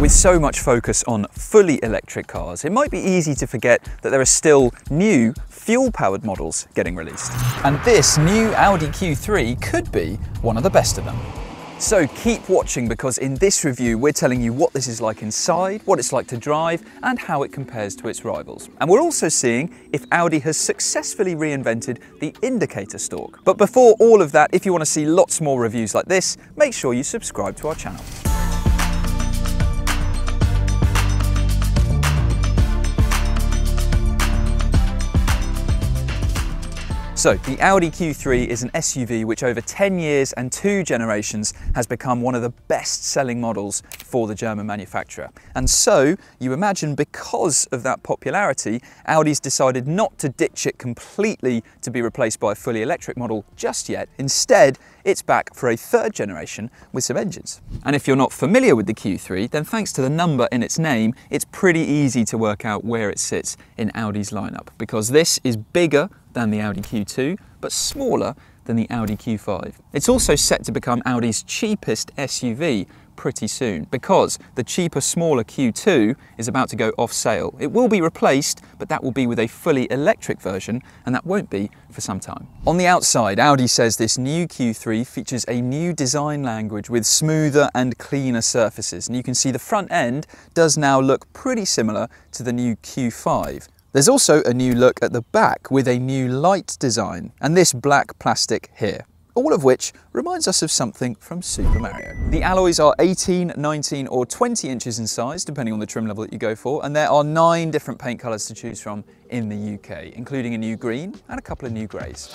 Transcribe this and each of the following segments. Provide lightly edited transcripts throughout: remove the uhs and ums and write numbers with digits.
With so much focus on fully electric cars, it might be easy to forget that there are still new fuel-powered models getting released. And this new Audi Q3 could be one of the best of them. So keep watching, because in this review we're telling you what this is like inside, what it's like to drive, and how it compares to its rivals. And we're also seeing if Audi has successfully reinvented the indicator stalk. But before all of that, if you want to see lots more reviews like this, make sure you subscribe to our channel. So, the Audi Q3 is an SUV which over 10 years and 2 generations has become one of the best-selling models for the German manufacturer. And so, you imagine because of that popularity, Audi's decided not to ditch it completely to be replaced by a fully electric model just yet. Instead, it's back for a 3rd generation with some engines. And if you're not familiar with the Q3, then thanks to the number in its name, it's pretty easy to work out where it sits in Audi's lineup, because this is bigger than the Audi Q2, but smaller than the Audi Q5. It's also set to become Audi's cheapest SUV pretty soon, because the cheaper, smaller Q2 is about to go off sale. It will be replaced, but that will be with a fully electric version, and that won't be for some time. On the outside, Audi says this new Q3 features a new design language with smoother and cleaner surfaces, and you can see the front end does now look pretty similar to the new Q5. There's also a new look at the back with a new light design and this black plastic here, all of which reminds us of something from Super Mario. The alloys are 18, 19 or 20 inches in size, depending on the trim level that you go for, and there are 9 different paint colours to choose from in the UK, including a new green and a couple of new greys.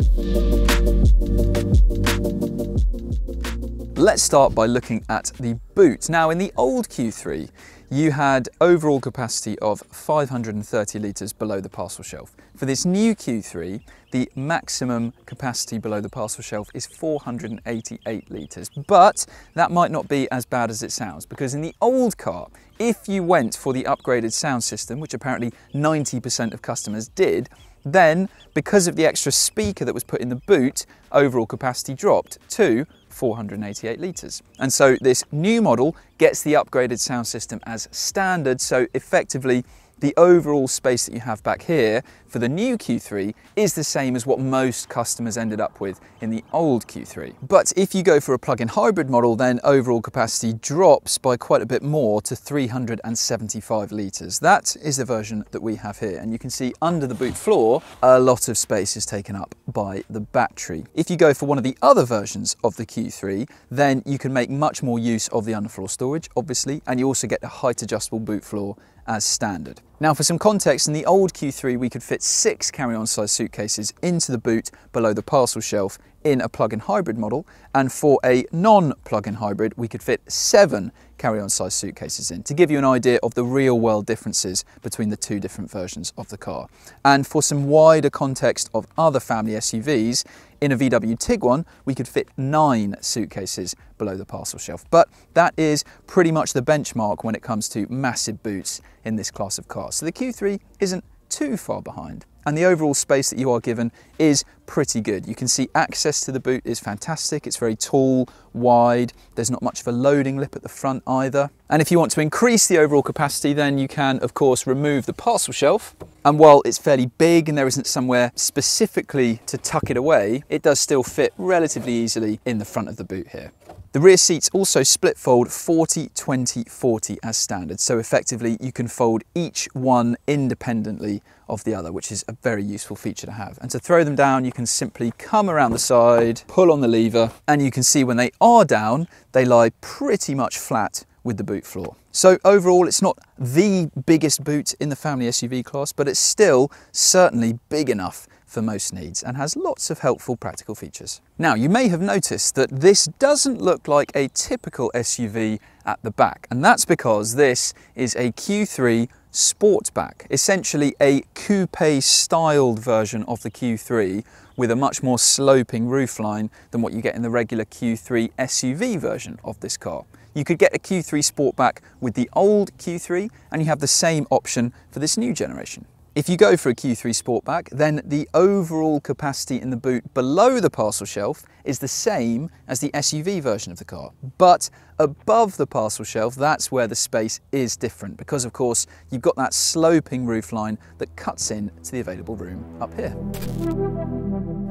Let's start by looking at the boot. Now, in the old Q3, you had overall capacity of 530 litres below the parcel shelf. For this new Q3, the maximum capacity below the parcel shelf is 488 litres. But that might not be as bad as it sounds, because in the old car, if you went for the upgraded sound system, which apparently 90% of customers did, then because of the extra speaker that was put in the boot, overall capacity dropped to 488 litres. And so this new model gets the upgraded sound system as standard, so effectively the overall space that you have back here for the new Q3 is the same as what most customers ended up with in the old Q3. But if you go for a plug-in hybrid model, then overall capacity drops by quite a bit more to 375 litres. That is the version that we have here, and you can see under the boot floor a lot of space is taken up by the battery. If you go for one of the other versions of the Q3, then you can make much more use of the underfloor storage, obviously, and you also get a height adjustable boot floor as standard. Now, for some context, in the old Q3 we could fit 6 carry-on size suitcases into the boot below the parcel shelf in a plug-in hybrid model, and for a non-plug-in hybrid we could fit 7 carry-on size suitcases in, to give you an idea of the real-world differences between the 2 different versions of the car. And for some wider context of other family SUVs, in a VW Tiguan we could fit 9 suitcases below the parcel shelf. But that is pretty much the benchmark when it comes to massive boots in this class of cars. So the Q3 isn't too far behind, and the overall space that you are given is pretty good. You can see access to the boot is fantastic. It's very tall, wide, there's not much of a loading lip at the front either. And if you want to increase the overall capacity, then you can of course remove the parcel shelf, and while it's fairly big and there isn't somewhere specifically to tuck it away, it does still fit relatively easily in the front of the boot here. The rear seats also split fold 40, 20, 40 as standard, so effectively you can fold each one independently of the other, which is a very useful feature to have. And to throw them down, you can simply come around the side, pull on the lever, and you can see when they are down, they lie pretty much flat with the boot floor. So overall, it's not the biggest boot in the family SUV class, but it's still certainly big enough for most needs and has lots of helpful practical features. Now, you may have noticed that this doesn't look like a typical SUV at the back, and that's because this is a Q3 Sportback, essentially a coupe styled version of the Q3 with a much more sloping roofline than what you get in the regular Q3 SUV version of this car. You could get a Q3 Sportback with the old Q3, and you have the same option for this new generation. If you go for a Q3 Sportback, then the overall capacity in the boot below the parcel shelf is the same as the SUV version of the car. But above the parcel shelf, that's where the space is different because, of course, you've got that sloping roofline that cuts in to the available room up here.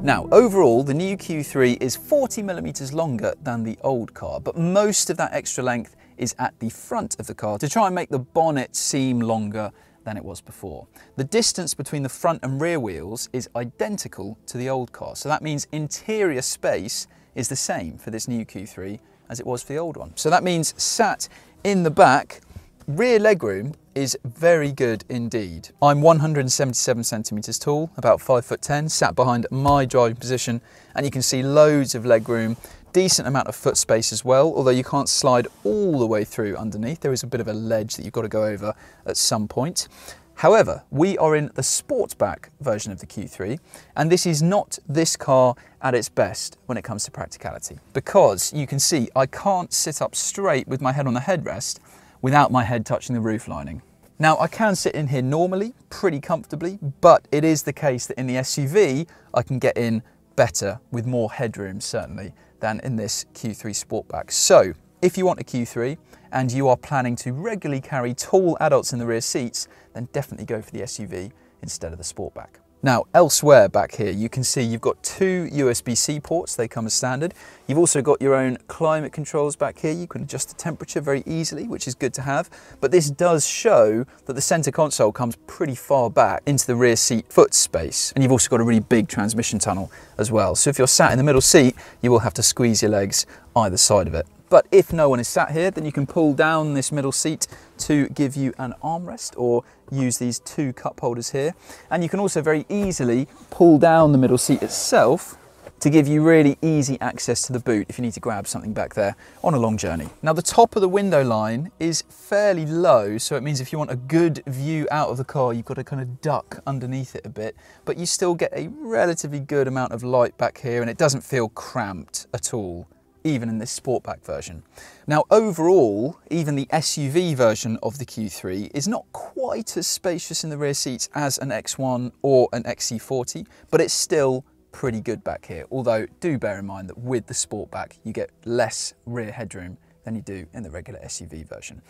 Now, overall, the new Q3 is 40mm longer than the old car, but most of that extra length is at the front of the car to try and make the bonnet seem longer than it was before. The distance between the front and rear wheels is identical to the old car, so that means interior space is the same for this new Q3 as it was for the old one. So that means sat in the back, rear legroom is very good indeed. I'm 177 centimeters tall, about 5'10", sat behind my driving position, and you can see loads of legroom, decent amount of foot space as well, although you can't slide all the way through underneath. There is a bit of a ledge that you've got to go over at some point. However, we are in the Sportback version of the Q3, and this is not this car at its best when it comes to practicality, because you can see I can't sit up straight with my head on the headrest without my head touching the roof lining. Now, I can sit in here normally, pretty comfortably, but it is the case that in the SUV, I can get in better with more headroom, certainly, than in this Q3 Sportback. So, if you want a Q3 and you are planning to regularly carry tall adults in the rear seats, then definitely go for the SUV instead of the Sportback. Now, elsewhere back here, you can see you've got two USB-C ports. They come as standard. You've also got your own climate controls back here. You can adjust the temperature very easily, which is good to have. But this does show that the center console comes pretty far back into the rear seat foot space. And you've also got a really big transmission tunnel as well. So if you're sat in the middle seat, you will have to squeeze your legs either side of it. But if no one is sat here, then you can pull down this middle seat to give you an armrest, or use these two cup holders here. And you can also very easily pull down the middle seat itself to give you really easy access to the boot if you need to grab something back there on a long journey. Now, the top of the window line is fairly low, so it means if you want a good view out of the car, you've got to kind of duck underneath it a bit, but you still get a relatively good amount of light back here, and it doesn't feel cramped at all, even in this Sportback version. Now, overall, even the SUV version of the Q3 is not quite as spacious in the rear seats as an X1 or an XC40, but it's still pretty good back here. Although, do bear in mind that with the Sportback, you get less rear headroom than you do in the regular SUV version.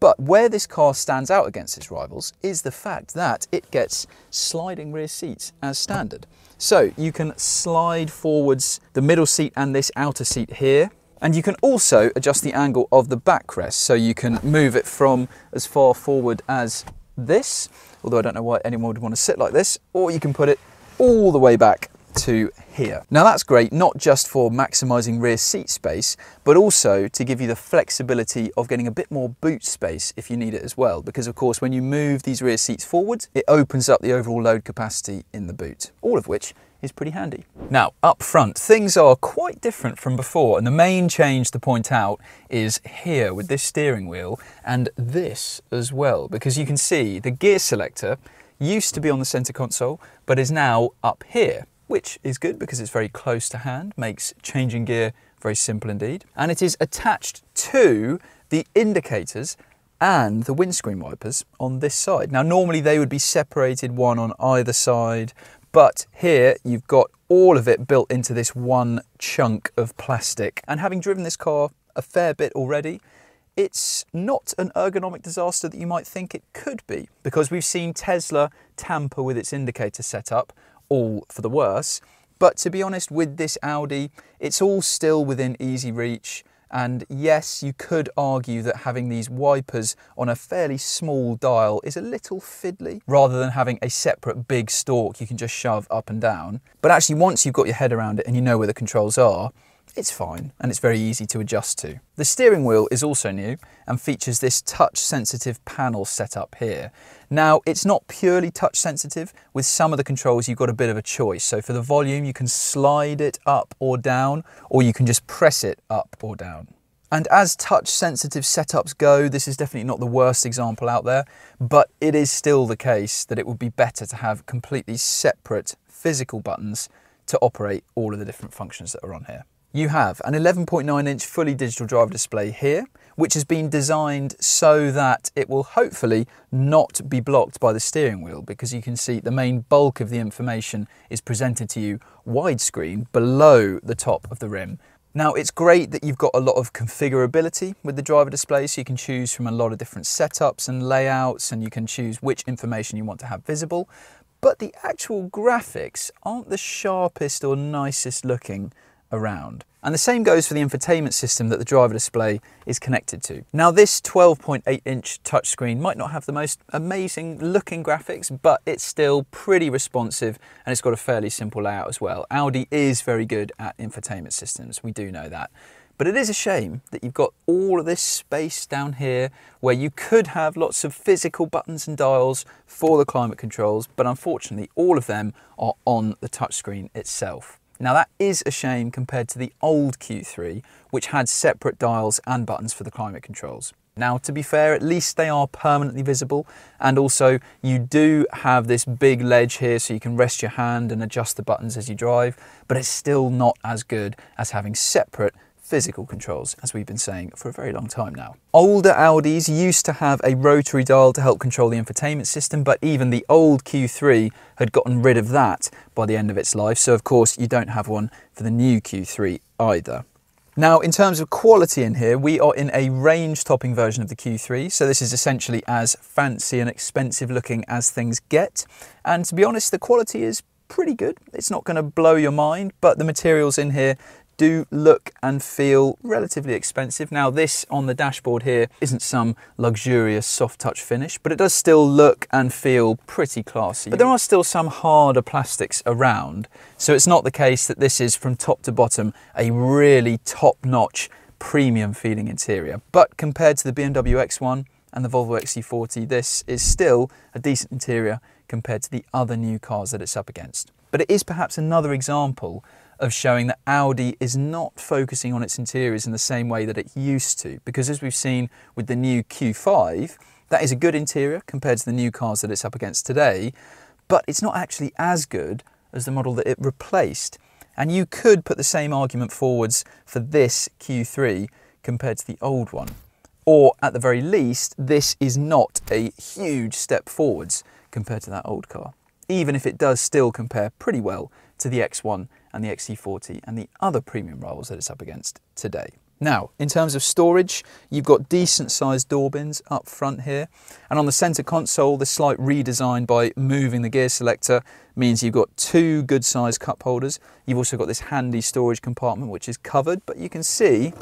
But where this car stands out against its rivals is the fact that it gets sliding rear seats as standard. So you can slide forwards the middle seat and this outer seat here. And you can also adjust the angle of the backrest. So you can move it from as far forward as this, although I don't know why anyone would want to sit like this, or you can put it all the way back to here. Now, that's great, not just for maximizing rear seat space, but also to give you the flexibility of getting a bit more boot space if you need it as well. Because of course, when you move these rear seats forward, it opens up the overall load capacity in the boot, all of which is pretty handy. Now, up front, things are quite different from before, and the main change to point out is here with this steering wheel and this as well, because you can see the gear selector used to be on the center console, but is now up here, which is good because it's very close to hand, makes changing gear very simple indeed. And it is attached to the indicators and the windscreen wipers on this side. Now, normally they would be separated, one on either side, but here you've got all of it built into this one chunk of plastic. And having driven this car a fair bit already, it's not an ergonomic disaster that you might think it could be, because we've seen Tesla tamper with its indicator setup, all for the worse. But to be honest, with this Audi, it's all still within easy reach. And yes, you could argue that having these wipers on a fairly small dial is a little fiddly, rather than having a separate big stalk you can just shove up and down. But actually, once you've got your head around it and you know where the controls are, it's fine, and it's very easy to adjust to. The steering wheel is also new and features this touch-sensitive panel set up here. Now, it's not purely touch-sensitive. With some of the controls, you've got a bit of a choice. So for the volume, you can slide it up or down, or you can just press it up or down. And as touch-sensitive setups go, this is definitely not the worst example out there, but it is still the case that it would be better to have completely separate physical buttons to operate all of the different functions that are on here. You have an 11.9-inch fully digital driver display here, which has been designed so that it will hopefully not be blocked by the steering wheel, because you can see the main bulk of the information is presented to you widescreen below the top of the rim. Now, it's great that you've got a lot of configurability with the driver display, so you can choose from a lot of different setups and layouts, and you can choose which information you want to have visible. But the actual graphics aren't the sharpest or nicest looking around. And the same goes for the infotainment system that the driver display is connected to. Now, this 12.8-inch touchscreen might not have the most amazing looking graphics, but it's still pretty responsive, and it's got a fairly simple layout as well. Audi is very good at infotainment systems, we do know that. But it is a shame that you've got all of this space down here where you could have lots of physical buttons and dials for the climate controls, but unfortunately all of them are on the touchscreen itself. Now, that is a shame compared to the old Q3, which had separate dials and buttons for the climate controls. Now, to be fair, at least they are permanently visible, and also you do have this big ledge here so you can rest your hand and adjust the buttons as you drive, but it's still not as good as having separate physical controls, as we've been saying for a very long time now. Older Audis used to have a rotary dial to help control the infotainment system, but even the old Q3 had gotten rid of that by the end of its life, so of course you don't have one for the new Q3 either. Now, in terms of quality in here, we are in a range-topping version of the Q3, so this is essentially as fancy and expensive looking as things get, and to be honest, the quality is pretty good. It's not going to blow your mind, but the materials in here do look and feel relatively expensive. Now, this on the dashboard here isn't some luxurious soft touch finish, but it does still look and feel pretty classy. But there are still some harder plastics around, so it's not the case that this is from top to bottom a really top-notch premium feeling interior. But compared to the BMW X1 and the Volvo XC40, this is still a decent interior compared to the other new cars that it's up against. But it is perhaps another example of showing that Audi is not focusing on its interiors in the same way that it used to, because as we've seen with the new Q5, that is a good interior compared to the new cars that it's up against today, but it's not actually as good as the model that it replaced. And you could put the same argument forwards for this Q3 compared to the old one. Or at the very least, this is not a huge step forwards compared to that old car, even if it does still compare pretty well to the X1 and the XC40 and the other premium rivals that it's up against today. Now, in terms of storage, you've got decent sized door bins up front here, and on the center console, the slight redesign by moving the gear selector means you've got two good sized cup holders. You've also got this handy storage compartment which is covered, but you can see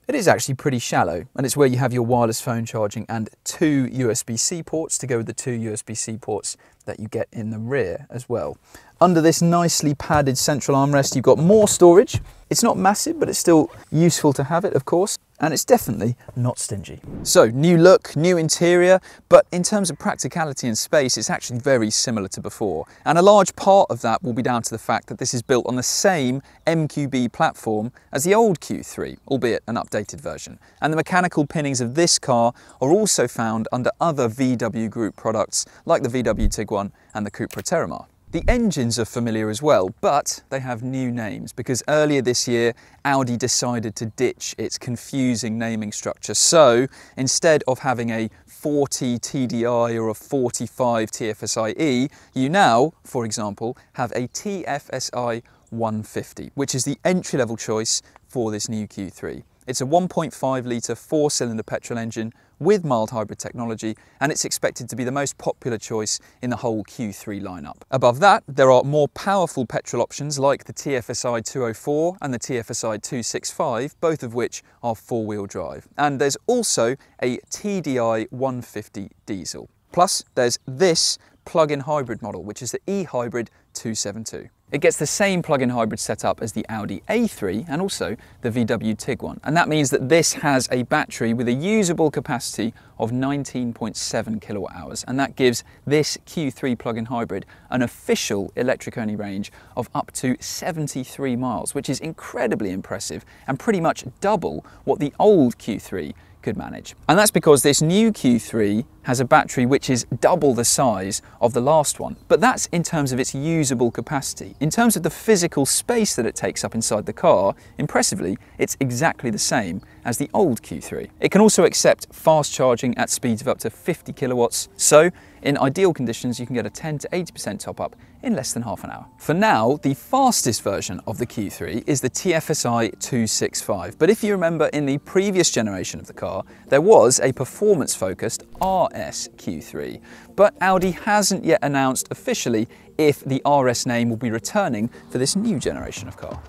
it is actually pretty shallow, and it's where you have your wireless phone charging and two USB-C ports to go with the two USB-C ports that you get in the rear as well. Under this nicely padded central armrest, you've got more storage. It's not massive, but it's still useful to have it, of course, and it's definitely not stingy. So, new look, new interior, but in terms of practicality and space, it's actually very similar to before. And a large part of that will be down to the fact that this is built on the same MQB platform as the old Q3, albeit an updated version. And the mechanical pinnings of this car are also found under other VW Group products, like the VW Tiguan and the Cupra Terramar. The engines are familiar as well, but they have new names because earlier this year, Audi decided to ditch its confusing naming structure. So instead of having a 40 TDI or a 45 TFSI-E, you now, for example, have a TFSI 150, which is the entry-level choice for this new Q3. It's a 1.5 litre four-cylinder petrol engine with mild hybrid technology, and it's expected to be the most popular choice in the whole Q3 lineup. Above that, there are more powerful petrol options like the TFSI 204 and the TFSI 265, both of which are four-wheel drive. And there's also a TDI 150 diesel. Plus, there's this plug-in hybrid model, which is the e-hybrid 272. It gets the same plug-in hybrid setup as the Audi A3 and also the VW Tiguan. And that means that this has a battery with a usable capacity of 19.7 kilowatt hours. And that gives this Q3 plug-in hybrid an official electric-only range of up to 73 miles, which is incredibly impressive and pretty much double what the old Q3 could manage. And that's because this new Q3 has a battery which is double the size of the last one, but that's in terms of its usable capacity. In terms of the physical space that it takes up inside the car, impressively, it's exactly the same as the old Q3. It can also accept fast charging at speeds of up to 50 kilowatts, so in ideal conditions you can get a 10 to 80% top up in less than half an hour. For now, the fastest version of the Q3 is the TFSI 265, but if you remember in the previous generation of the car, there was a performance-focused RS Q3, but Audi hasn't yet announced officially if the RS name will be returning for this new generation of car.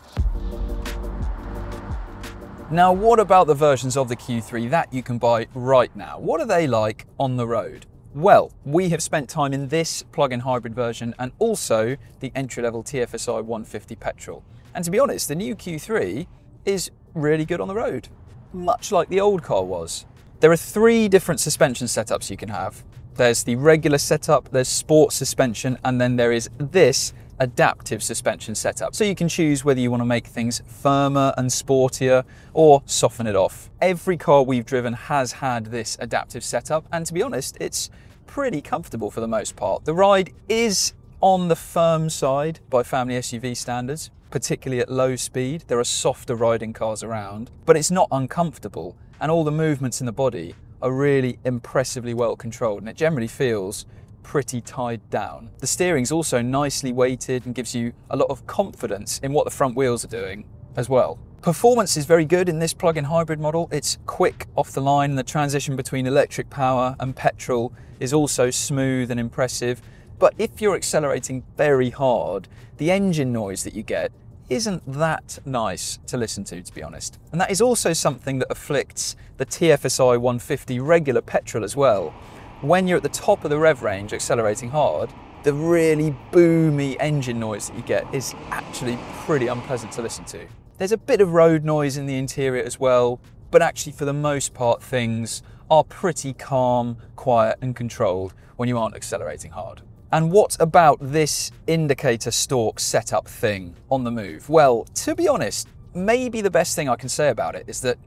Now, what about the versions of the Q3 that you can buy right now? What are they like on the road? Well, we have spent time in this plug-in hybrid version and also the entry-level TFSI 150 petrol. And to be honest, the new Q3 is really good on the road, much like the old car was. There are 3 different suspension setups you can have. There's the regular setup, there's sport suspension, and then there is this adaptive suspension setup. So you can choose whether you want to make things firmer and sportier or soften it off. Every car we've driven has had this adaptive setup, and to be honest, it's pretty comfortable for the most part. The ride is on the firm side by family SUV standards, particularly at low speed. There are softer riding cars around, but it's not uncomfortable, and all the movements in the body are really impressively well controlled, and it generally feels pretty tied down. The steering's also nicely weighted and gives you a lot of confidence in what the front wheels are doing as well. Performance is very good in this plug-in hybrid model. It's quick off the line, and the transition between electric power and petrol is also smooth and impressive. But if you're accelerating very hard, the engine noise that you get isn't that nice to listen to be honest. And that is also something that afflicts the TFSI 150 regular petrol as well. When you're at the top of the rev range accelerating hard, the really boomy engine noise that you get is actually pretty unpleasant to listen to. There's a bit of road noise in the interior as well, but actually for the most part things are pretty calm, quiet and controlled when you aren't accelerating hard. And what about this indicator stalk setup thing on the move? Well, to be honest, maybe the best thing I can say about it is that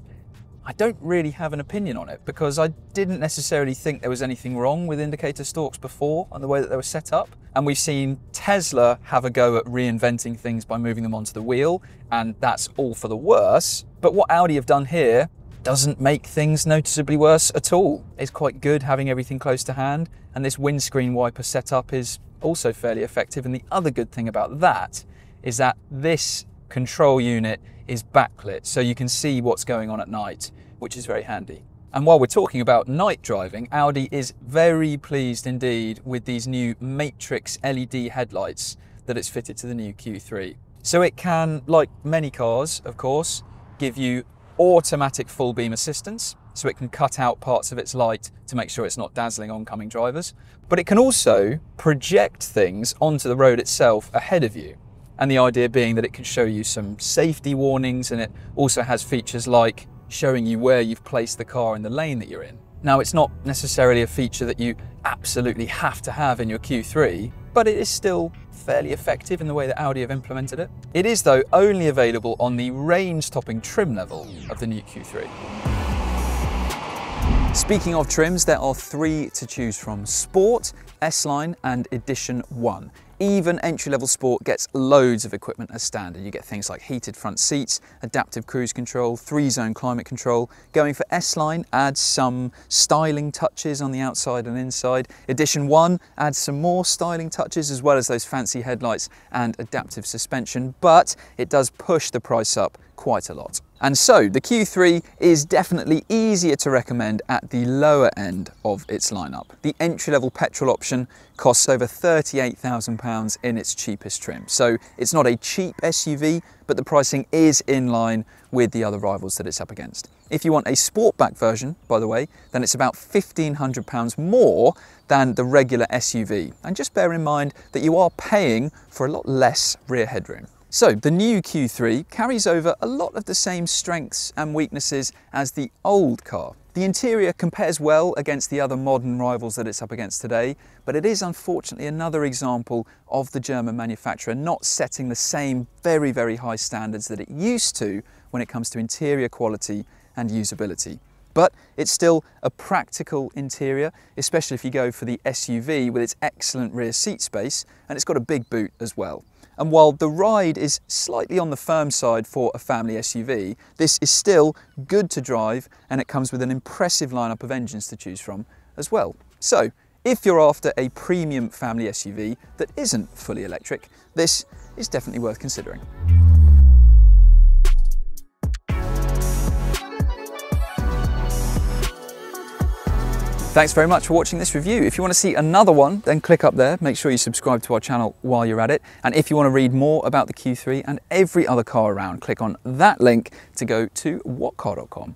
I don't really have an opinion on it, because I didn't necessarily think there was anything wrong with indicator stalks before and the way that they were set up. And we've seen Tesla have a go at reinventing things by moving them onto the wheel, and that's all for the worse. But what Audi have done here doesn't make things noticeably worse at all. It's quite good having everything close to hand, and this windscreen wiper setup is also fairly effective. And the other good thing about that is that this control unit is backlit, so you can see what's going on at night, which is very handy. And while we're talking about night driving, Audi is very pleased indeed with these new Matrix LED headlights that it's fitted to the new Q3. So it can, like many cars, of course, give you automatic full beam assistance, so it can cut out parts of its light to make sure it's not dazzling oncoming drivers. But it can also project things onto the road itself ahead of you. And the idea being that it can show you some safety warnings, and it also has features like showing you where you've placed the car in the lane that you're in. Now, it's not necessarily a feature that you absolutely have to have in your Q3, but it is still fairly effective in the way that Audi have implemented it. It is, though, only available on the range-topping trim level of the new Q3. Speaking of trims, there are 3 to choose from: Sport, S-Line and Edition 1. Even entry-level Sport gets loads of equipment as standard. You get things like heated front seats, adaptive cruise control, 3-zone climate control. Going for S-Line adds some styling touches on the outside and inside. Edition 1 adds some more styling touches, as well as those fancy headlights and adaptive suspension, but it does push the price up quite a lot. And so the Q3 is definitely easier to recommend at the lower end of its lineup. The entry-level petrol option costs over £38,000 in its cheapest trim. So it's not a cheap SUV, but the pricing is in line with the other rivals that it's up against. If you want a sportback version, by the way, then it's about £1,500 more than the regular SUV. And just bear in mind that you are paying for a lot less rear headroom. So the new Q3 carries over a lot of the same strengths and weaknesses as the old car. The interior compares well against the other modern rivals that it's up against today, but it is unfortunately another example of the German manufacturer not setting the same very, very high standards that it used to when it comes to interior quality and usability. but it's still a practical interior, especially if you go for the SUV with its excellent rear seat space, and it's got a big boot as well. And while the ride is slightly on the firm side for a family SUV, this is still good to drive, and it comes with an impressive lineup of engines to choose from as well. So, if you're after a premium family SUV that isn't fully electric, this is definitely worth considering. Thanks very much for watching this review. If you want to see another one, then click up there. Make sure you subscribe to our channel while you're at it. And if you want to read more about the Q3 and every other car around, click on that link to go to whatcar.com.